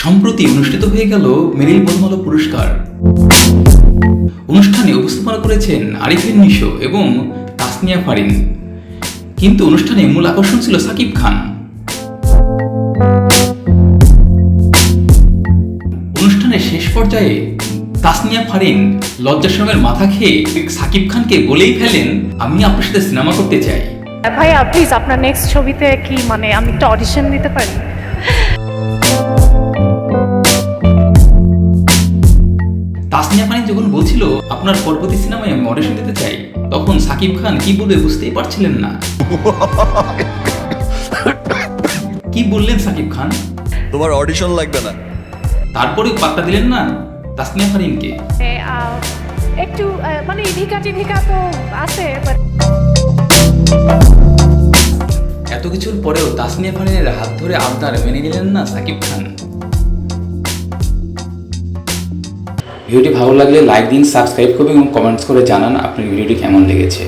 সম্প্রতি অনুষ্ঠিত হয়ে গেল মেরিল বনমালা পুরস্কার। অনুষ্ঠানে উপস্থাপনা করেছেন আরিফিন নিশো এবং তাসনিয়া ফারিন, কিন্তু অনুষ্ঠানে মূল আকর্ষণ ছিল সাকিব খান। অনুষ্ঠানের শেষ পর্যায়ে তাসনিয়া ফারিন লজ্জার সঙ্গে মাথা খেয়ে সাকিব খানকে বলেই ফেলেন, আমি আপনার সাথে সিনেমা করতে চাই। ভাইয়া প্লিজ আপনার নেক্সট ছবিতে কি আমি একটা অডিশন দিতে পারি? তাসনিয়া ফারিন যখন বলছিল আপনার পরবর্তী সিনেমায় আমি অডিশন দিতে চাই, তখন সাকিব খান কি বলবে বুঝতেই পারছিলেন না। কি বললেন সাকিব খান? তোমার অডিশন লাগবে না। তারপরেও পাত্তা দিলেন না তাসনিয়া ফারিনকে। একটু ধিকা তো আছে। এত কিছুর পরেও তাসনিয়া ফারিনের হাত ধরে আবদার মেনে নিলেন না সাকিব খান। ভিডিওটি ভালো লাগলে লাইক দিন, সাবস্ক্রাইব করবেন এবং কমেন্টস করে জানান আপনার ভিডিওটি কেমন লেগেছে।